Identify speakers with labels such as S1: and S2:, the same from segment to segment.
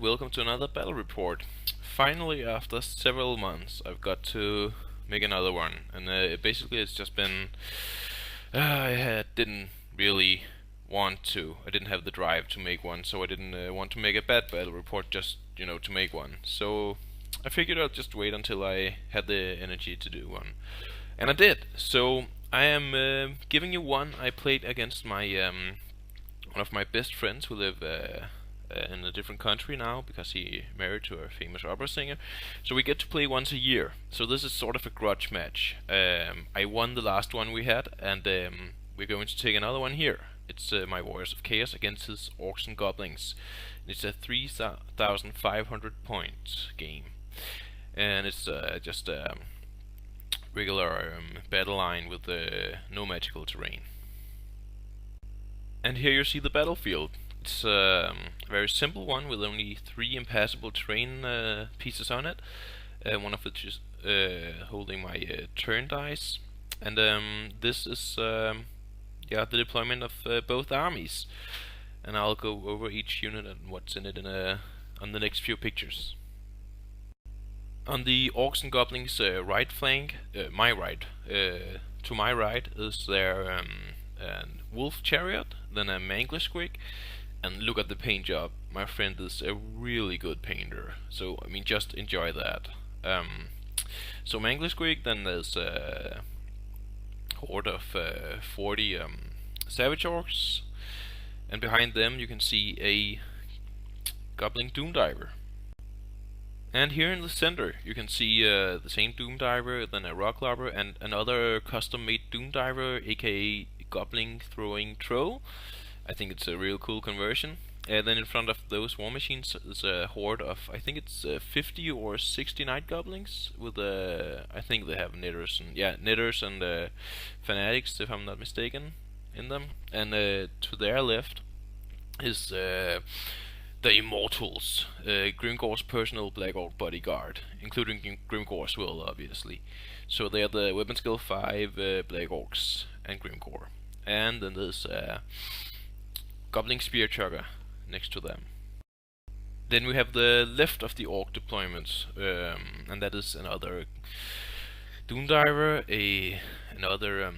S1: welcome to another battle report. Finally, after several months, I've got to make another one, and basically it's just been I didn't really want to. I didn't have the drive to make one, so I didn't want to make a battle report just to make one. So I figured I'd just wait until I had the energy to do one, and I did. So I am giving you one I played against my one of my best friends who live in a different country now because he married to a famous opera singer. So we get to play once a year. So this is sort of a grudge match. I won the last one we had, and we're going to take another one here. It's my Warriors of Chaos against his Orcs and Goblins. It's a 3,500 point game, and it's just a regular battle line with no magical terrain. And here you see the battlefield. It's a very simple one with only 3 impassable terrain pieces on it. One of which is holding my turn dice. And this is the deployment of both armies. And I'll go over each unit and what's in it on the next few pictures. On the Orcs and Goblins right flank, to my right is their wolf chariot, then a Mangler, and look at the paint job. My friend is a really good painter, so I mean just enjoy that. So Mangler, then there's a horde of 40 savage orcs, and behind them you can see a goblin doom diver. And here in the center you can see the same doom diver, then a rock lobber, and another custom-made doom diver, aka goblin throwing troll. I think it's a real cool conversion. And then in front of those war machines is a horde of, I think it's 50 or 60 night goblins with I think they have knitters and fanatics, if I'm not mistaken, in them. And to their left is the Immortals, Grimgor's personal Black Orc bodyguard, including Grimgor as well, obviously. So they are the weapon skill 5 Black Orcs and Grimgor. And then there's Goblin Spear Chugger next to them. Then we have the left of the Orc deployment, and that is another Doom Diver, another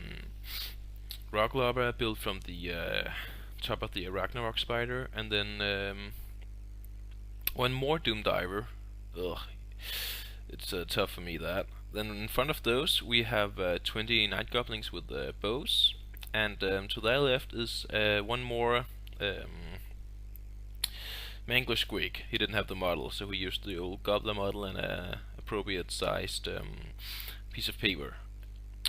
S1: Rock Lobber built from the top of the Ragnarok Spider, and then one more Doom Diver. Ugh, it's tough for me that. Then in front of those we have 20 Night Goblins with bows, and to their left is one more Mangler. He didn't have the model, so he used the old Gobbler model and a appropriate sized piece of paper.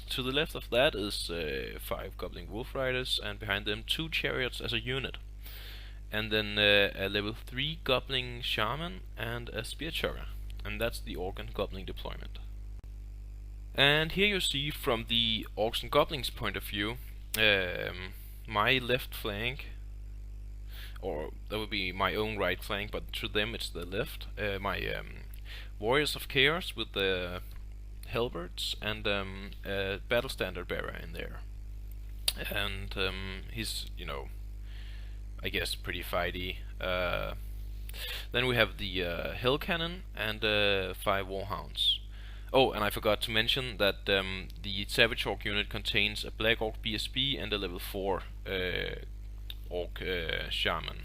S1: To the left of that is 5 Goblin Wolf Riders, and behind them 2 chariots as a unit. And then a level 3 Goblin Shaman and a Spear Chugger. And that's the Orc and Goblin deployment. And here you see from the Orcs and Goblins point of view, my left flank, or that would be my own right flank, but to them it's the left. My Warriors of Chaos with the halberds and a battle standard bearer in there. And he's, I guess pretty fighty. Then we have the Hell Cannon and 5 Warhounds. Oh, and I forgot to mention that the Savage Orc unit contains a Black Orc BSB and a level 4 Orc Shaman.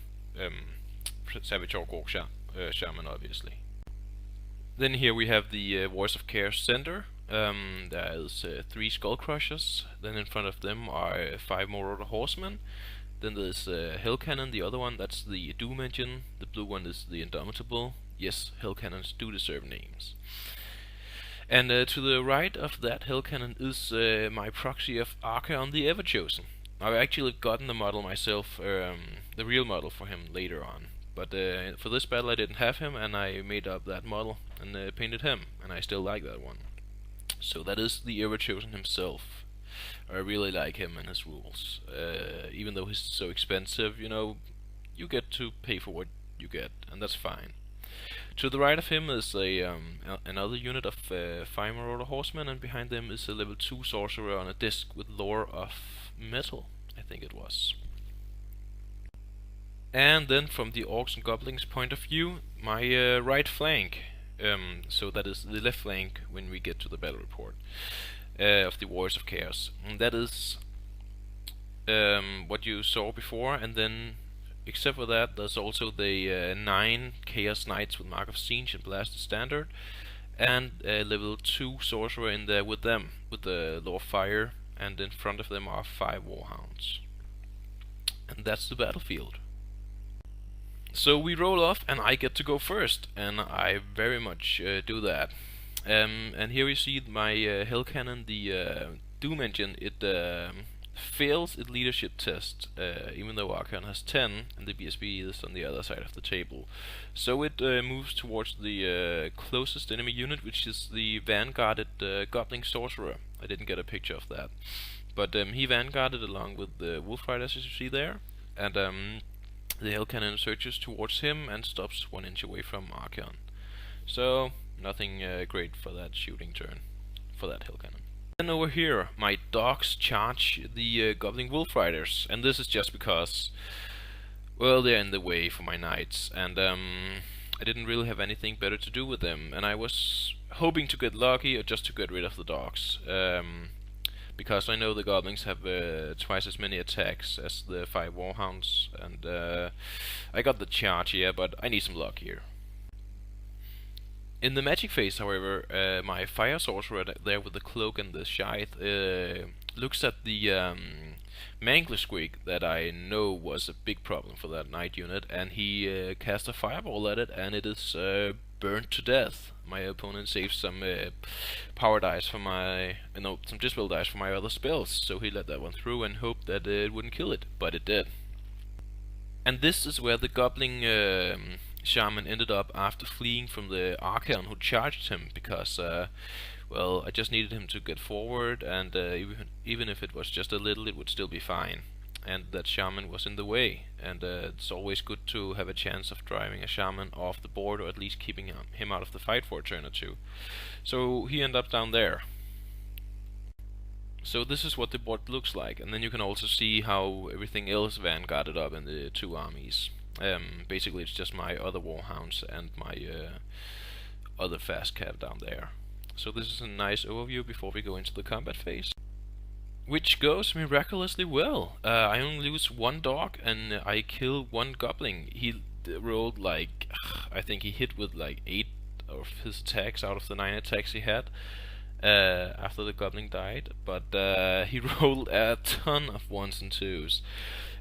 S1: Savage Orc Shaman, obviously. Then here we have the Warriors of Chaos Center. There's 3 Skull Crushers. Then in front of them are 5 Marauder Horsemen. Then there's Hell Cannon, the other one, that's the Doom Engine. The blue one is the Indomitable. Yes, Hell Cannons do deserve names. And to the right of that Hell Cannon is my proxy of Archaon the Everchosen. I've actually gotten the model myself, the real model for him later on. But for this battle I didn't have him, and I made up that model and painted him, and I still like that one. So that is the Everchosen himself. I really like him and his rules. Even though he's so expensive, you get to pay for what you get, and that's fine. To the right of him is another unit of 5 Marauder Horsemen, and behind them is a level 2 Sorcerer on a disc with lore of metal, I think it was. And then from the Orcs and Goblins point of view, my right flank, so that is the left flank when we get to the battle report of the Warriors of Chaos. And that is what you saw before, and then except for that, there's also the 9 Chaos Knights with Mark of Siege and Blasted Standard, and a level 2 Sorcerer in there with them, with the Law of Fire, and in front of them are 5 Warhounds. And that's the battlefield. So we roll off, and I get to go first, and I very much do that. And here we see my Hell Cannon, the Doom Engine. It fails its leadership test, even though Archaon has 10, and the BSB is on the other side of the table. So it moves towards the closest enemy unit, which is the vanguarded Goblin Sorcerer. I didn't get a picture of that, but he vanguarded along with the Wolf Riders, as you see there, and the Hell Cannon surges towards him and stops 1 inch away from Archaon. So nothing great for that shooting turn for that Hell Cannon. Then over here, my dogs charge the Goblin Wolf Riders, and this is just because, well, they're in the way for my knights, and I didn't really have anything better to do with them, and I was hoping to get lucky or just to get rid of the dogs, because I know the goblins have twice as many attacks as the 5 warhounds, and I got the charge here, but I need some luck here. In the magic phase, however, my fire sorcerer there with the cloak and the scythe looks at the Mangler Squig that I know was a big problem for that knight unit, and he casts a fireball at it, and it is burnt to death. My opponent saves some power dice for my, some dispel dice for my other spells, so he let that one through and hoped that it wouldn't kill it, but it did. And this is where the Goblin Shaman ended up after fleeing from the Archaon who charged him, because well, I just needed him to get forward, and even if it was just a little, it would still be fine. And that shaman was in the way, and it's always good to have a chance of driving a shaman off the board, or at least keeping him out of the fight for a turn or two. So he ended up down there. So this is what the board looks like, and then you can also see how everything else vanguarded up in the 2 armies. Basically it's just my other warhounds and my other fast cav down there. So this is a nice overview before we go into the combat phase, which goes miraculously well. I only lose 1 dog and I kill 1 goblin. He rolled like, I think he hit with like 8 of his attacks out of the 9 attacks he had after the goblin died, but he rolled a ton of 1s and 2s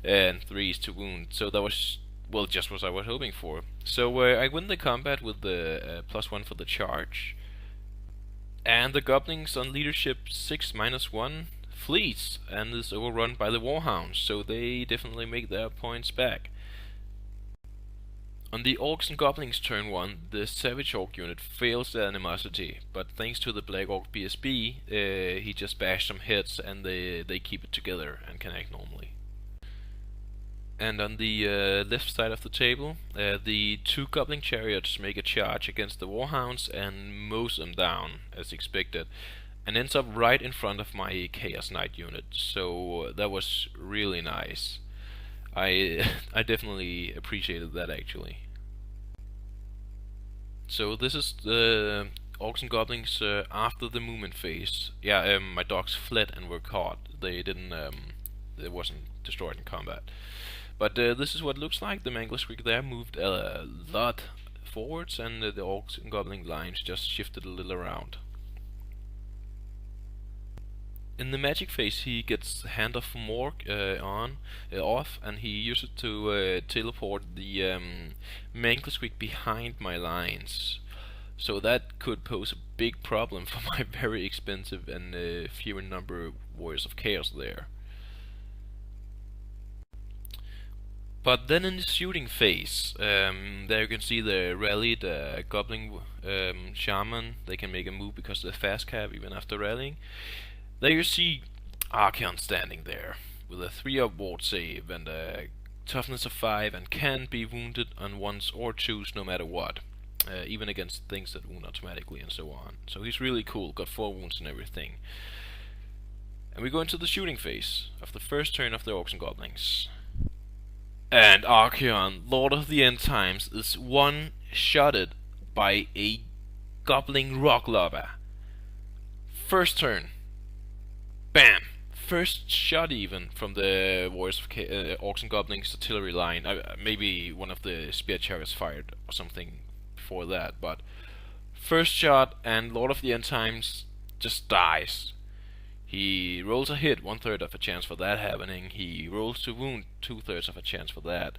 S1: and 3s to wound, so that was, well, just what I was hoping for. So I win the combat with the +1 for the charge, and the goblins on leadership 6 -1 flees and is overrun by the warhounds, so they definitely make their points back. On the Orcs and Goblins turn 1, the Savage Orc unit fails their animosity, but thanks to the Black Orc BSB, he just bashed some hits and they keep it together and can act normally. And on the left side of the table, the 2 Goblin Chariots make a charge against the Warhounds and mows them down, as expected, and ends up right in front of my Chaos Knight unit, so that was really nice. I definitely appreciated that, actually. So this is the Orcs and Goblins after the movement phase. Yeah, my dogs fled and were caught. They didn't, they wasn't destroyed in combat. But this is what it looks like. The Mangler Squig there moved a lot forwards, and the Orcs and Goblin lines just shifted a little around. In the magic phase, he gets Hand of Morg off, and he uses it to teleport the Mangler Squig behind my lines. So that could pose a big problem for my very expensive and few in number Warriors of Chaos there. But then in the shooting phase, there you can see the rallied Goblin Shaman. They can make a move because of the fast cav even after rallying. There you see Archaon standing there with a 3-up ward save and a toughness of 5, and can be wounded on 1s or 2s no matter what, even against things that wound automatically and so on. So he's really cool, got 4 wounds and everything. And we go into the shooting phase of the first turn of the Orcs and Goblins. And Archaon, Lord of the End Times, is one-shotted by a gobbling rock lava. First turn. Bam! First shot even from the Warriors of Orcs and Goblins artillery line. Maybe one of the spear chariots fired or something before that, but first shot, and Lord of the End Times just dies. He rolls a hit, 1/3 of a chance for that happening. He rolls to wound, 2/3 of a chance for that.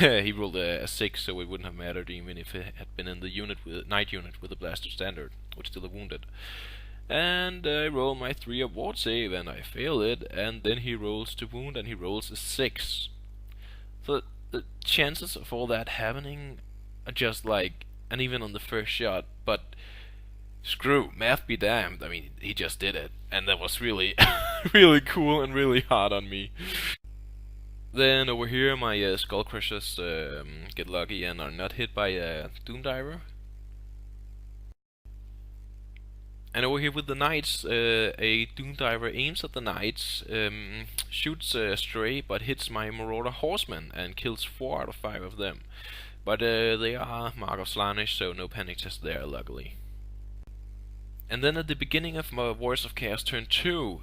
S1: He rolled a 6, so it wouldn't have mattered even if it had been in the knight unit with a blaster standard, which still have wounded. And I roll my 3 of ward save, and I fail it, and then he rolls to wound, and he rolls a 6. So the chances of all that happening are just like, and even on the first shot, but screw, math be damned, I mean, he just did it, and that was really, really cool and really hard on me. Then over here my Skull Crushers get lucky and are not hit by a Doom Diver. And over here with the Knights, a Doom Diver aims at the Knights, shoots a stray, but hits my Marauder Horsemen and kills 4 out of 5 of them. But they are Mark of Slaanesh, so no panic test there, luckily. And then at the beginning of my Warriors of Chaos turn 2,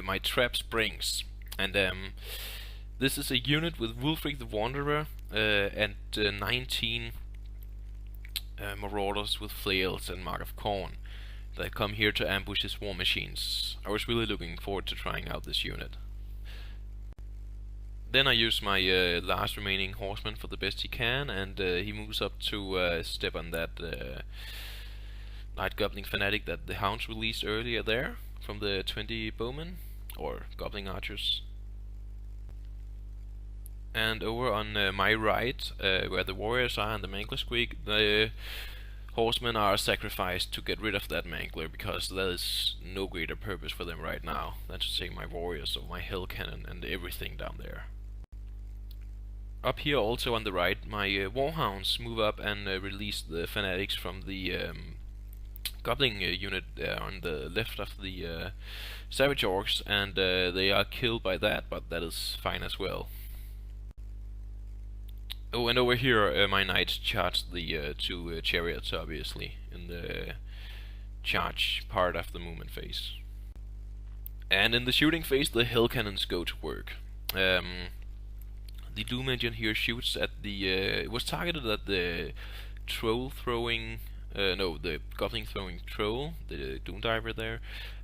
S1: my trap springs. And this is a unit with Wulfric the Wanderer and 19 Marauders with Flails and Mark of Khorne that come here to ambush his war machines. I was really looking forward to trying out this unit. Then I use my last remaining horseman for the best he can, and he moves up to step on that Night Goblin Fanatic that the Hounds released earlier there from the 20 bowmen, or Goblin Archers. And over on my right, where the warriors are and the Mangler squeak, the horsemen are sacrificed to get rid of that Mangler, because there is no greater purpose for them right now than to take my warriors or my hell cannon and everything down there. Up here also on the right, my warhounds move up and release the fanatics from the Goblin unit on the left of the Savage Orcs, and they are killed by that, but that is fine as well. Oh, and over here my knights charge the 2 chariots, obviously, in the charge part of the movement phase. And in the shooting phase, the hell cannons go to work. The Doom Engine here shoots at the... it was targeted at the troll throwing... the Goblin throwing troll, the Doom Diver there,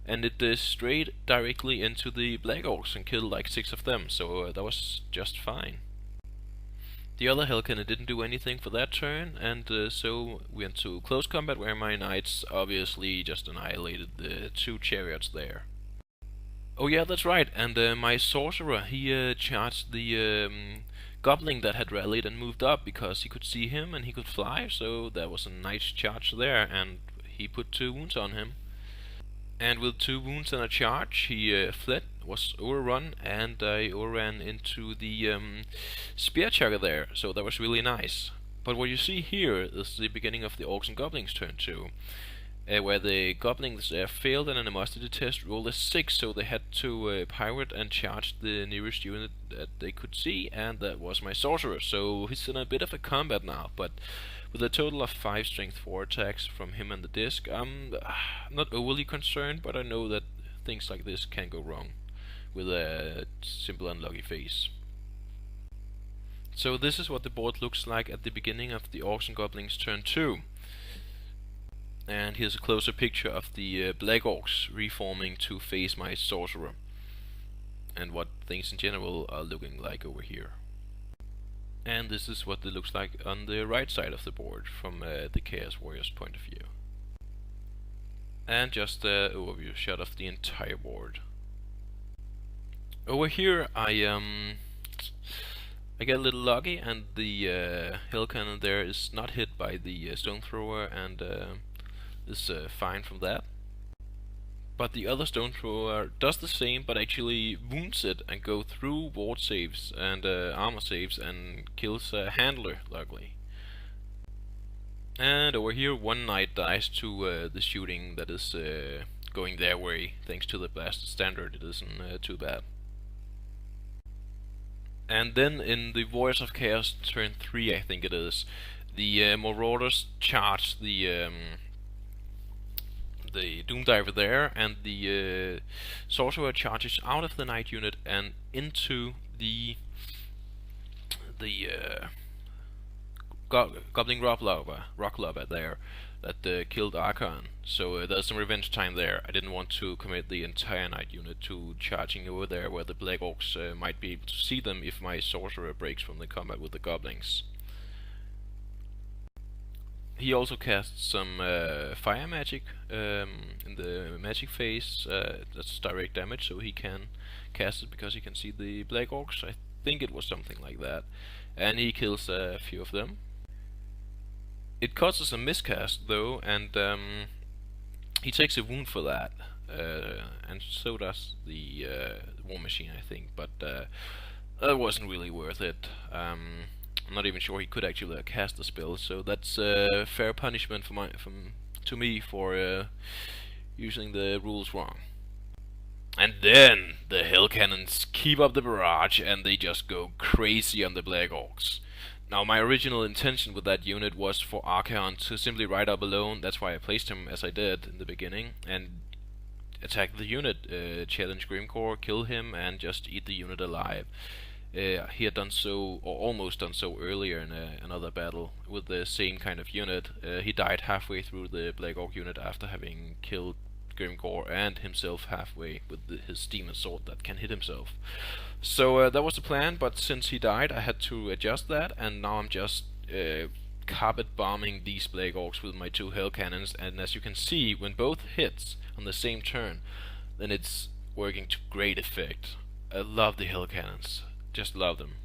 S1: and it strayed directly into the Black Orcs and killed like 6 of them, so that was just fine. The other hell cannon didn't do anything for that turn, and so we went to close combat, where my knights obviously just annihilated the 2 chariots there. Oh yeah, that's right, and my sorcerer, he charged the goblin that had rallied and moved up, because he could see him and he could fly, so that was a nice charge there, and he put 2 wounds on him. And with 2 wounds and a charge, he fled, was overrun, and I overran into the spear chugger there, so that was really nice. But what you see here is the beginning of the Orcs and Goblins turn 2, where the Goblins failed an animosity test, rolled a 6, so they had to pirate and charge the nearest unit that they could see, and that was my sorcerer. So he's in a bit of a combat now, but with a total of 5 strength 4 attacks from him and the disc, I'm not overly concerned, but I know that things like this can go wrong with a simple unlucky phase. So this is what the board looks like at the beginning of the Orcs and Goblins turn 2. And here's a closer picture of the Black Orcs reforming to face my sorcerer, and what things in general are looking like over here. And this is what it looks like on the right side of the board from the Chaos Warriors point of view. And just an overview shot of the entire board. Over here I get a little lucky, and the hell cannon there is not hit by the stone thrower, and is fine from that. But the other stone thrower does the same, but actually wounds it and go through ward saves and armor saves and kills a handler, luckily. And over here 1 knight dies to the shooting that is going their way. Thanks to the blasted standard, it isn't too bad. And then in the Voice of Chaos turn 3, I think it is, the Marauders charge the Doomdiver there, and the Sorcerer charges out of the Knight unit and into the Goblin Rock Lobber there that killed Archaon. So there's some revenge time there. I didn't want to commit the entire Knight unit to charging over there where the Black Orcs might be able to see them if my Sorcerer breaks from the combat with the Goblins. He also casts some fire magic in the magic phase. That's direct damage, so he can cast it because he can see the Black Orcs. I think it was something like that. And he kills a few of them. It causes a miscast though, and he takes a wound for that. And so does the War Machine, I think. But that wasn't really worth it. I'm not even sure he could actually cast the spell, so that's fair punishment to me for using the rules wrong. And then the Hell Cannons keep up the barrage and they just go crazy on the Black Orcs. Now my original intention with that unit was for Archaon to simply ride up alone. That's why I placed him as I did in the beginning, and attack the unit, challenge Grimgor, kill him, and just eat the unit alive. He had done so, or almost done so, earlier in another battle with the same kind of unit. He died halfway through the Black Orc unit after having killed Grimgor and himself halfway with his demon sword that can hit himself. So that was the plan, but since he died I had to adjust that, and now I'm just carpet bombing these Black Orcs with my 2 Hell Cannons, and as you can see, when both hits on the same turn, then it's working to great effect. I love the Hell Cannons. Just love them.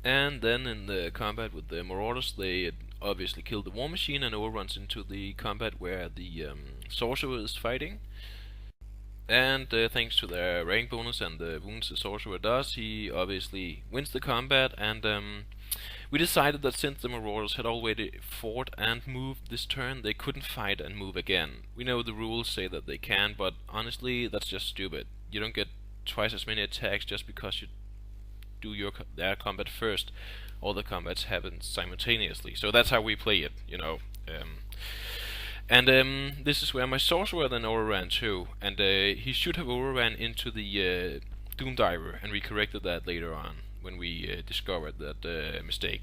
S1: And then in the combat with the Marauders, they obviously kill the War Machine and overruns into the combat where the Sorcerer is fighting. And thanks to their rank bonus and the wounds the Sorcerer does, he obviously wins the combat. And we decided that since the Marauders had already fought and moved this turn, they couldn't fight and move again. We know the rules say that they can, but honestly that's just stupid. You don't get twice as many attacks just because you do their combat first. All the combats happen simultaneously, so that's how we play it, you know. This is where my Sorcerer then overran too, and he should have overran into the Doomdiver, and we corrected that later on when we discovered that mistake,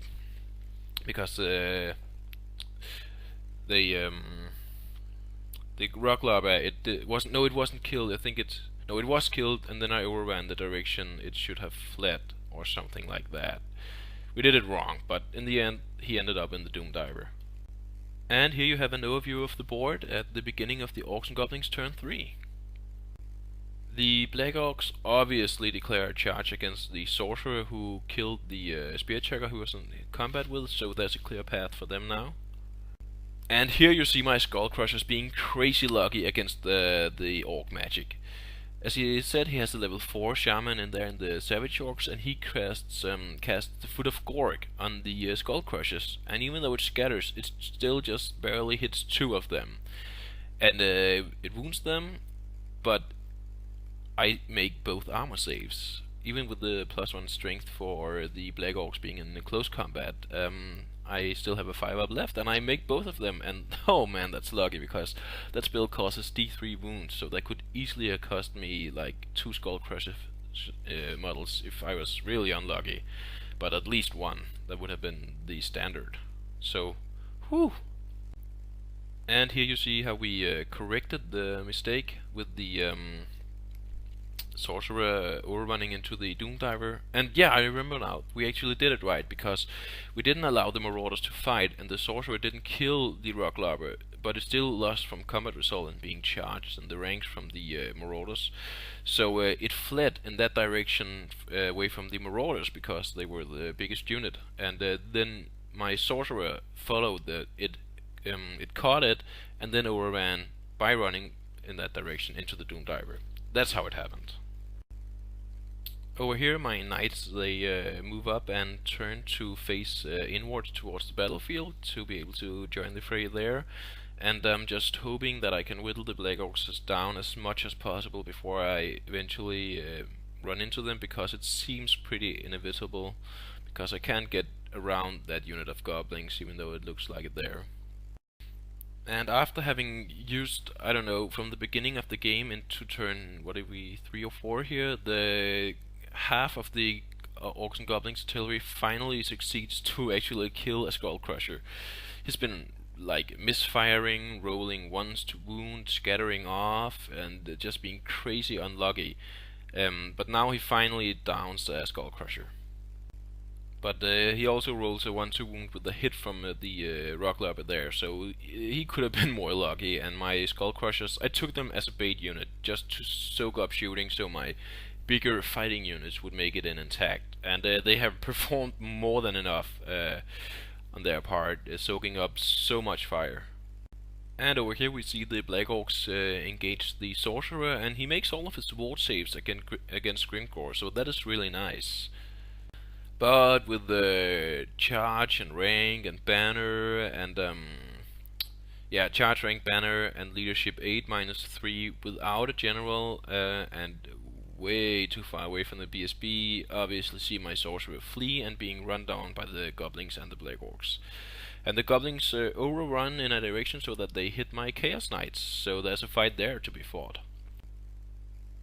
S1: because the Rock Lobber, it wasn't killed. I think it was killed, and then I overran the direction it should have fled, or something like that. We did it wrong, but in the end he ended up in the Doomdiver. And here you have an overview of the board at the beginning of the Orcs and Goblins turn 3. The Black Orcs obviously declare a charge against the Sorcerer who killed the Spear Checker who was in combat with, so there's a clear path for them now. And here you see my Skull Crushers being crazy lucky against the Orc magic. As he said, he has a level 4 Shaman in there in the Savage Orcs, and he casts the Foot of Gork on the Skull Crushers, and even though it scatters, it still just barely hits 2 of them. And it wounds them, but I make both armor saves. Even with the +1 strength for the Black Orcs being in close combat, I still have a 5-up left, and I make both of them, and oh man, that's lucky, because that spell causes D3 wounds, so that could easily have cost me like 2 Skull Crusher models if I was really unlucky, but at least 1. That would have been the standard. So, whew! And here you see how we corrected the mistake with the Sorcerer overrunning into the Doomdiver. And yeah, I remember now, we actually did it right, because we didn't allow the Marauders to fight, and the Sorcerer didn't kill the Rock Lobber, but it still lost from combat result and being charged in the ranks from the Marauders. So it fled in that direction away from the Marauders, because they were the biggest unit. And then my Sorcerer followed it caught it, and then overran by running in that direction into the Doomdiver. That's how it happened. Over here, my knights, they move up and turn to face inwards towards the battlefield to be able to join the fray there. And I'm just hoping that I can whittle the Black Orcs down as much as possible before I eventually run into them, because it seems pretty inevitable, because I can't get around that unit of goblins even though it looks like it there. And after having used, I don't know, from the beginning of the game into turn, what are we, 3 or 4 here, the half of the Orcs and Goblins artillery finally succeeds to actually kill a Skull Crusher. He's been like misfiring, rolling ones to wound, scattering off, and just being crazy unlucky. But now he finally downs a Skull Crusher. But he also rolls a 1-2 wound with a hit from the Rock Lobber there, so he could have been more lucky. And my Skull Crushers, I took them as a bait unit, just to soak up shooting, so my bigger fighting units would make it in intact. And they have performed more than enough on their part, soaking up so much fire. And over here we see the Black Orcs engage the Sorcerer, and he makes all of his ward saves against Grimgor, so that is really nice. But with the charge and rank and banner and charge, rank, banner and leadership 8 -3 without a general and way too far away from the BSB, obviously see my sorcerer flee and being run down by the goblins and the Black Orcs. And the goblins overrun in a direction so that they hit my Chaos Knights, so there's a fight there to be fought.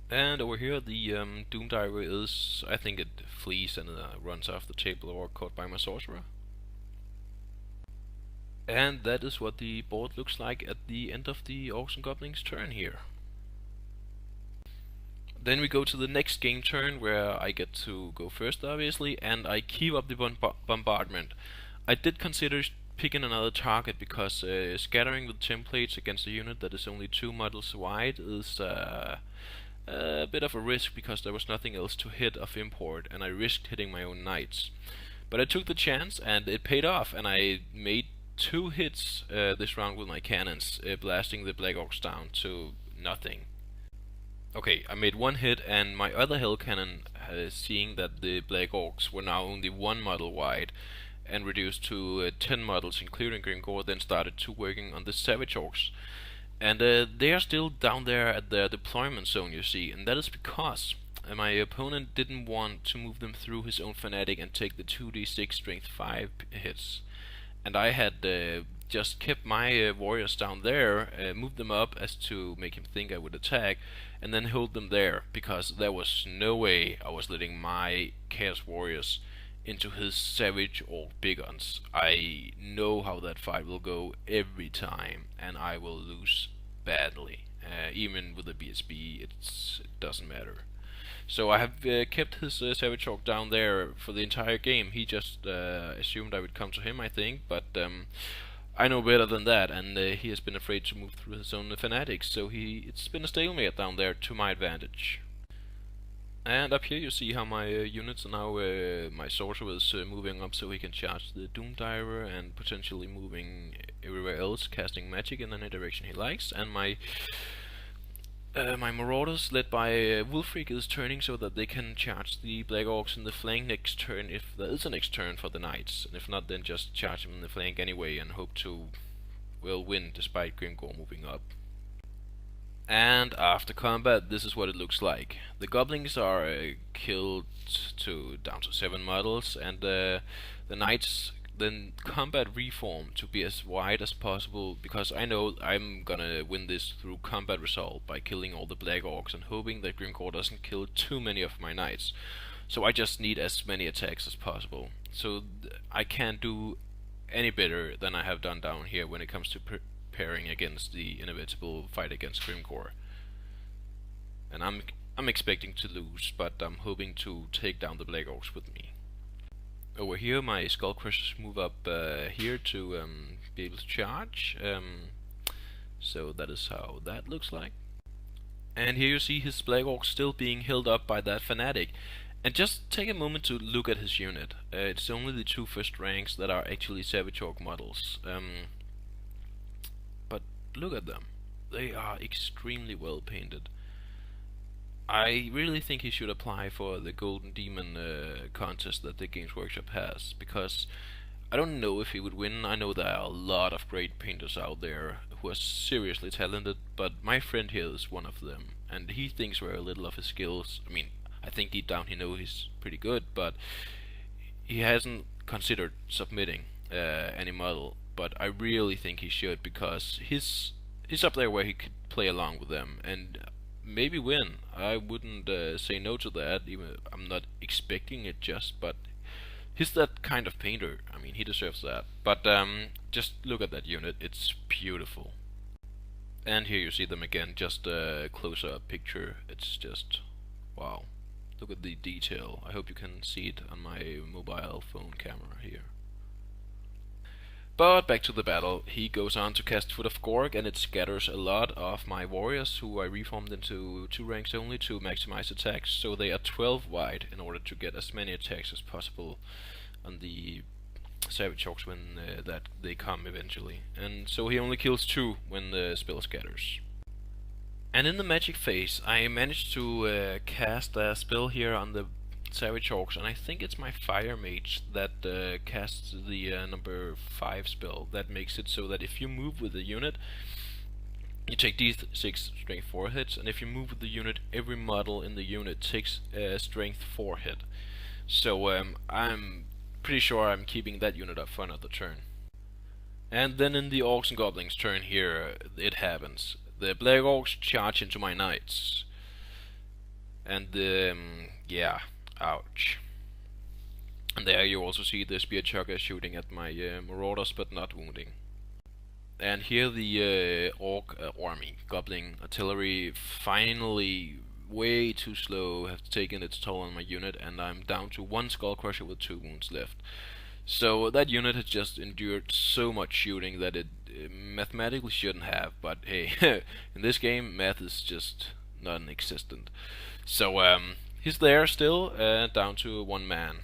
S1: And over here the Doom Diver is, I think it flees and runs off the table or caught by my sorcerer. And that is what the board looks like at the end of the Orcs and Goblins turn here. Then we go to the next game turn, where I get to go first obviously, and I keep up the bombardment. I did consider picking another target, because scattering with templates against a unit that is only 2 models wide is a bit of a risk, because there was nothing else to hit of import, and I risked hitting my own knights. But I took the chance, and it paid off, and I made 2 hits this round with my cannons, blasting the Black Orcs down to nothing. Okay, I made 1 hit, and my other Hell Cannon, seeing that the Black Orcs were now only 1 model wide and reduced to 10 models including Grimgor, then started to working on the Savage Orcs. And they are still down there at the deployment zone, you see, and that is because my opponent didn't want to move them through his own Fanatic and take the 2d6 strength 5 hits. And I had just kept my warriors down there, moved them up as to make him think I would attack, and then hold them there, because there was no way I was letting my Chaos Warriors into his Savage Orc big guns. I know how that fight will go every time, and I will lose badly. Even with the BSB, it doesn't matter. So I have kept his Savage Orc down there for the entire game. He just assumed I would come to him, I think, but I know better than that, and he has been afraid to move through his own Fanatics, so it's been a stalemate down there to my advantage. And up here you see how my units are now, my sorcerer is moving up so he can charge the Doom Diver, and potentially moving everywhere else, casting magic in any direction he likes, and my Marauders, led by Wolfreak, is turning so that they can charge the Black Orcs in the flank next turn, if there is a next turn for the Knights, and if not, then just charge them in the flank anyway and hope to, well, win despite Grimgor moving up. And after combat, this is what it looks like. The goblins are killed down to 7 models, and the Knights then combat reform to be as wide as possible, because I know I'm gonna win this through combat result by killing all the Black Orcs and hoping that Grimgor doesn't kill too many of my Knights. So I just need as many attacks as possible. So I can't do any better than I have done down here when it comes to preparing against the inevitable fight against Grimgor. And I'm expecting to lose, but I'm hoping to take down the Black Orcs with me. Over here my Skull Crushers move up here to be able to charge, so that is how that looks like. And here you see his Black Orcs still being held up by that Fanatic. And just take a moment to look at his unit. It's only the 2 first ranks that are actually Savage Orc models. But look at them. They are extremely well painted. I really think he should apply for the Golden Demon contest that the Games Workshop has, because I don't know if he would win. I know there are a lot of great painters out there who are seriously talented, but my friend here is one of them, and he thinks very little of his skills. I mean, I think deep down he knows he's pretty good, but he hasn't considered submitting any model. But I really think he should, because he's up there where he could play along with them and maybe win. I wouldn't say no to that. Even I'm not expecting it, but he's that kind of painter. I mean, he deserves that. But just look at that unit. It's beautiful. And here you see them again, just a close-up picture. It's just wow. Look at the detail. I hope you can see it on my mobile phone camera here. But back to the battle. He goes on to cast Foot of Gorg, and it scatters a lot of my warriors, who I reformed into 2 ranks only to maximize attacks, so they are 12 wide in order to get as many attacks as possible on the Savage Orcs when that they come eventually. And so he only kills 2 when the spell scatters. And in the magic phase, I managed to cast a spell here on the Savage Orcs, and I think it's my Fire Mage that casts the number 5 spell. That makes it so that if you move with the unit, you take D6 strength 4 hits, and if you move with the unit, every model in the unit takes strength 4 hit. So I'm pretty sure I'm keeping that unit up for another turn. And then in the Orcs and Goblins turn here, it happens. The Black Orcs charge into my Knights. And yeah, ouch. And there you also see the Spear Chugger shooting at my Marauders, but not wounding. And here the Orc army, Goblin artillery, finally, way too slow, have taken its toll on my unit, and I'm down to 1 Skull Crusher with 2 wounds left. So that unit has just endured so much shooting that it mathematically shouldn't have, but hey, in this game, math is just non-existent. So he's there still, down to 1 man.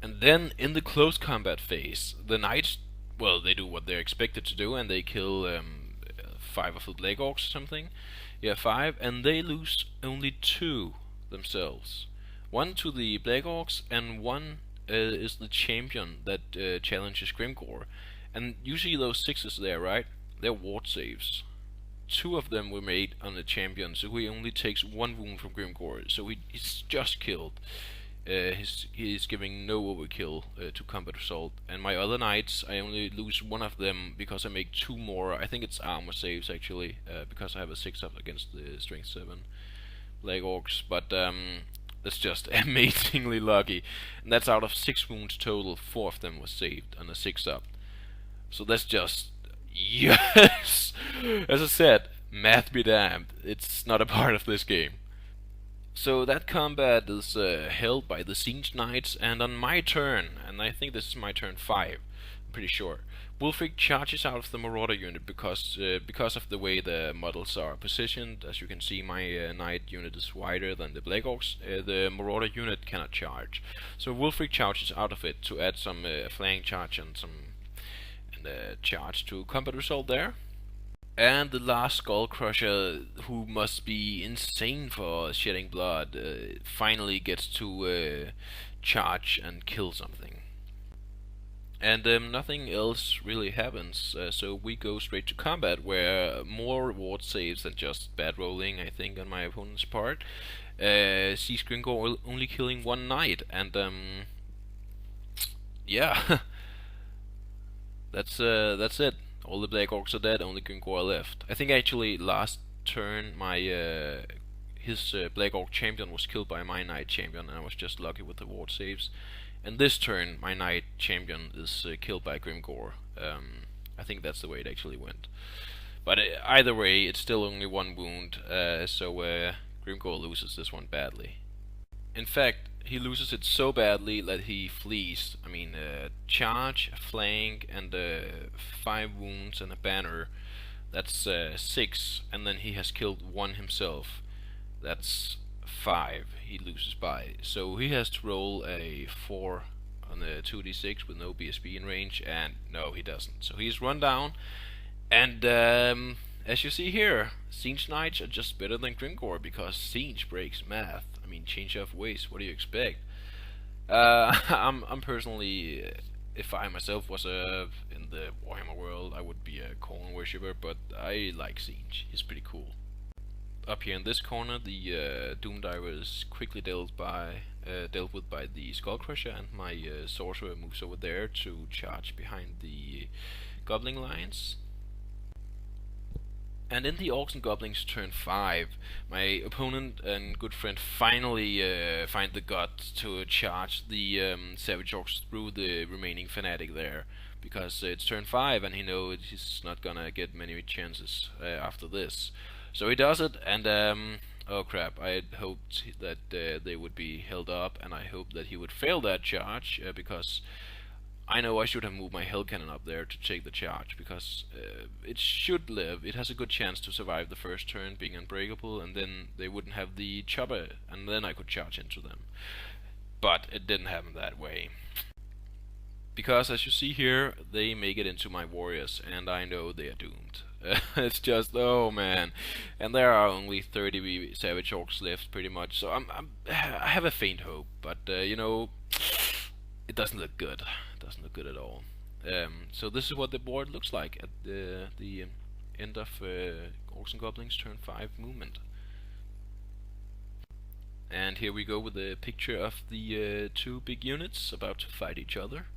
S1: And then in the close combat phase, the Knights, well, they do what they're expected to do, and they kill 5 of the Black Orcs or something. Yeah, 5, and they lose only 2 themselves. 1 to the Black Orcs, and 1 is the champion that challenges Grimgor. And you see those 6s there, right? They're ward saves. 2 of them were made on the champion, so he only takes 1 wound from Grimgor, so he's just killed. He's giving no overkill to combat assault. And my other Knights, I only lose 1 of them because I make 2 more. I think it's armor saves actually, because I have a 6-up against the strength 7 Black Orcs. But that's just amazingly lucky. And that's out of 6 wounds total, 4 of them was saved on a 6-up. So that's just yes. As I said, math be damned. It's not a part of this game. So that combat is held by the Siege Knights, and on my turn, and I think this is my turn 5, I'm pretty sure, Wulfric charges out of the Marauder unit because of the way the models are positioned. As you can see, my Knight unit is wider than the Black Orcs. The Marauder unit cannot charge. So Wulfric charges out of it to add some flank charge and some charge to combat result there. And the last Skull Crusher, who must be insane for shedding blood, finally gets to charge and kill something. And nothing else really happens, so we go straight to combat, where more reward saves than just bad rolling, I think, on my opponent's part. Sees Grimgor only killing 1 Knight, and yeah, that's it. All the Black Orcs are dead, only Grimgor left. I think actually last turn my his Black Orc champion was killed by my Knight champion, and I was just lucky with the ward saves. And this turn my Knight champion is killed by Grimgor. I think that's the way it actually went. But either way, it's still only 1 wound, so Grimgor loses this one badly. In fact, he loses it so badly that he flees. I mean, charge, a flank, and 5 wounds and a banner. That's 6, and then he has killed 1 himself. That's 5 he loses by. So he has to roll a 4 on the 2d6 with no BSB in range, and no, he doesn't. So he's run down, and as you see here, Siege Knights are just better than Grimgor because Siege breaks math. I mean, change of ways, what do you expect? I'm personally, if I myself was in the Warhammer world, I would be a Khorne worshipper, but I like Siege. He's pretty cool. up here in this corner, the Doom Diver is quickly dealt with by the Skull Crusher, and my sorcerer moves over there to charge behind the goblin lines. And in the Orcs and Goblins turn 5, my opponent and good friend finally find the guts to charge the Savage Orcs through the remaining Fanatic there, because it's turn 5 and he knows he's not gonna get many chances after this. So he does it, and oh crap, I had hoped that they would be held up, and I hoped that he would fail that charge, because I know I should have moved my Hell Cannon up there to take the charge, because it should live. It has a good chance to survive the first turn, being unbreakable, and then they wouldn't have the chopper, and then I could charge into them. But it didn't happen that way. Because, as you see here, they make it into my warriors, and I know they are doomed. It's just, oh man. And there are only 30 Savage Orcs left, pretty much, so I have a faint hope, but, you know, it doesn't look good. It doesn't look good at all. So this is what the board looks like at the end of Orcs and Goblins turn 5 movement. And here we go with a picture of the two big units about to fight each other.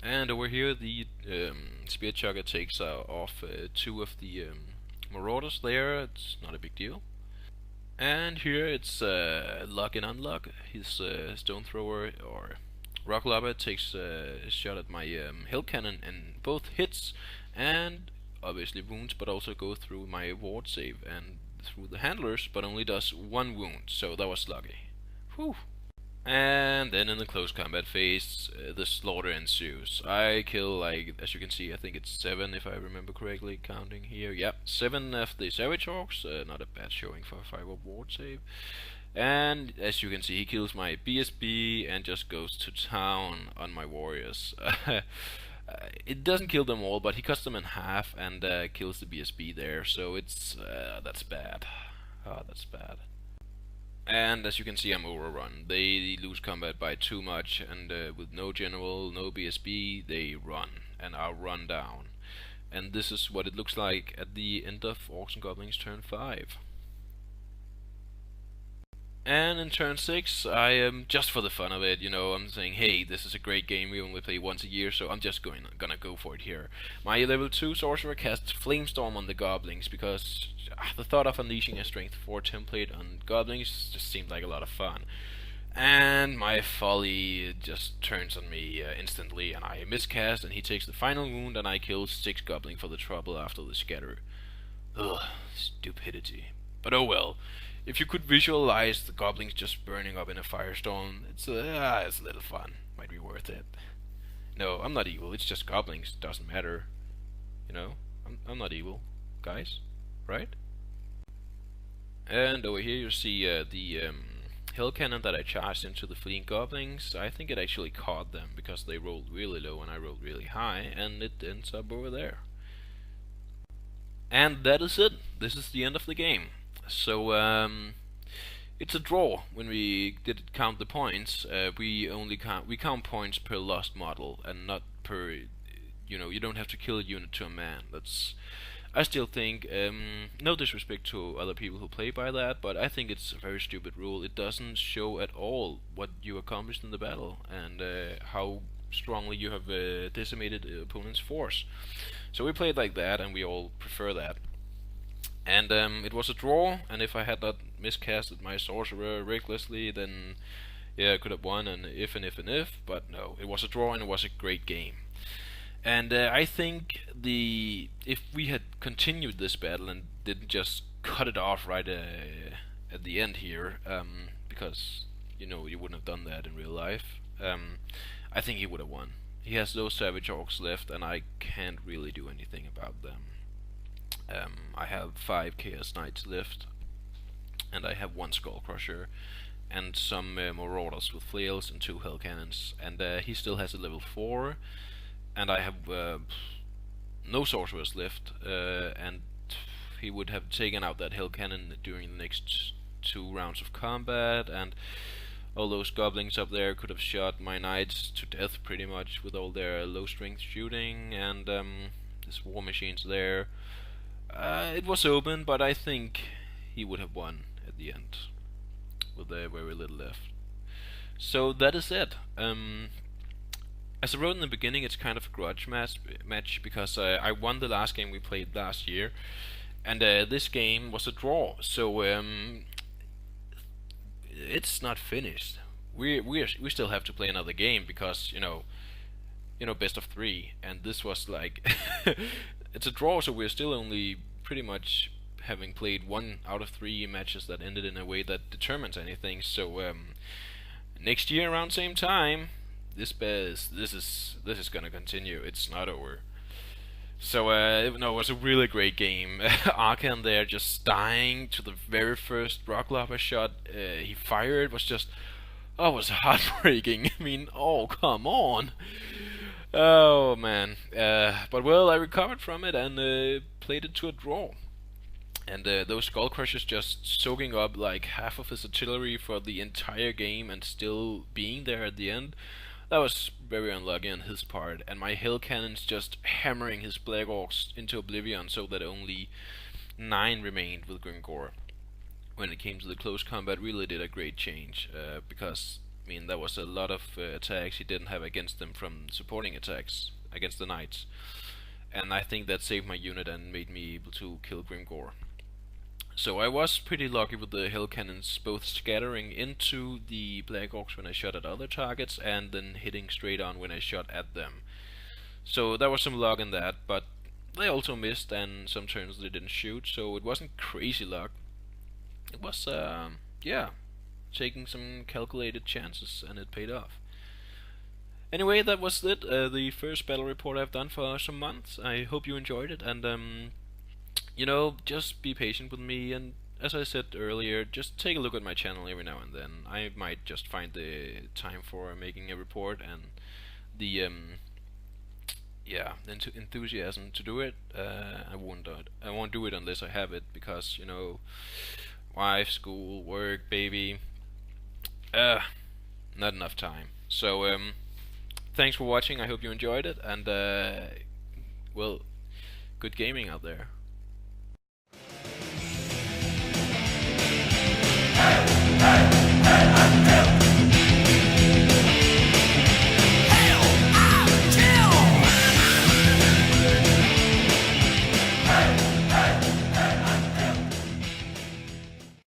S1: And over here the Spear Chugger takes off two of the Marauders there. It's not a big deal. And here it's Lock and Unlock. His Stone Thrower or Rock Lobber takes a shot at my Hell Cannon, and both hits and obviously wounds, but also go through my ward save and through the handlers, but only does 1 wound, so that was lucky. Whew. And then in the close combat phase, the slaughter ensues. I kill, like, as you can see, I think it's 7 if I remember correctly, counting here. Yep, 7 of the Savage Orcs, not a bad showing for a 5 ward save. And as you can see, he kills my BSB and just goes to town on my warriors. It doesn't kill them all, but he cuts them in half and kills the BSB there, so it's that's bad. Oh, that's bad. And as you can see, I'm overrun. They lose combat by too much, and with no general, no BSB, they run and are run down. And this is what it looks like at the end of Orcs and Goblins turn 5. And in turn 6, I am, just for the fun of it, you know, I'm saying, hey, this is a great game, we only play once a year, so I'm just gonna go for it here. My level 2 sorcerer casts Flamestorm on the goblins, because the thought of unleashing a strength 4 template on goblins just seemed like a lot of fun. And my folly just turns on me instantly, and I miscast, and he takes the final wound, and I kill 6 goblins for the trouble after the scatter. Ugh, stupidity. But oh well. If you could visualize the goblins just burning up in a firestorm, it's a little fun. Might be worth it. No, I'm not evil. It's just goblins. Doesn't matter. You know, I'm not evil, guys. Right? And over here you see the Hell Cannon that I charged into the fleeing goblins. I think it actually caught them because they rolled really low and I rolled really high, and it ends up over there. And that is it. This is the end of the game. So it's a draw when we did count the points. We count points per lost model and not per, you know, you don't have to kill a unit to a man. I still think, no disrespect to other people who play by that, but I think it's a very stupid rule. It doesn't show at all what you accomplished in the battle and how strongly you have decimated the opponent's force. So we played like that, and we all prefer that. And it was a draw, and if I had not miscasted my sorcerer recklessly, then yeah, I could have won, and if, but no, it was a draw and it was a great game. And I think if we had continued this battle and didn't just cut it off right at the end here, because, you know, you wouldn't have done that in real life, I think he would have won. He has those Savage Orcs left, and I can't really do anything about them. I have 5 Chaos Knights left, and I have 1 Skull Crusher, and some Marauders with flails and 2 Hell Cannons, and he still has a level 4, and I have no sorcerers left, and he would have taken out that Hell Cannon during the next 2 rounds of combat, and all those goblins up there could have shot my knights to death pretty much with all their low strength shooting, and this war machine's there. It was open, but I think he would have won at the end with very little left. So that is it. As I wrote in the beginning, it's kind of a grudge match because I won the last game we played last year, and this game was a draw. So it's not finished. We still have to play another game because best of 3, and this was like it's a draw, so we're still only pretty much having played 1 out of 3 matches that ended in a way that determines anything. So next year around same time, this is gonna continue. It's not over. So it was a really great game. Archaon there just dying to the very first rock lava shot he fired was just was heartbreaking. I mean, oh come on. Oh man. But well, I recovered from it and played it to a draw. And those skull crushers just soaking up like half of his artillery for the entire game and still being there at the end. That was very unlucky on his part, and my hill cannons just hammering his black orcs into oblivion so that only 9 remained with Grimgor. When it came to the close combat, really did a great change, because I mean there was a lot of attacks he didn't have against them from supporting attacks against the knights, and I think that saved my unit and made me able to kill Grimgor. So I was pretty lucky with the hill cannons, both scattering into the black orcs when I shot at other targets and then hitting straight on when I shot at them. So there was some luck in that, but they also missed and some turns they didn't shoot, so it wasn't crazy luck. It was, taking some calculated chances and it paid off. Anyway, that was it, the first battle report I've done for some months. I hope you enjoyed it, and just be patient with me, and as I said earlier, just take a look at my channel every now and then. I might just find the time for making a report and the enthusiasm to do it. I won't do it unless I have it, because wife, school, work, baby, not enough time. So thanks for watching. I hope you enjoyed it, and good gaming out there.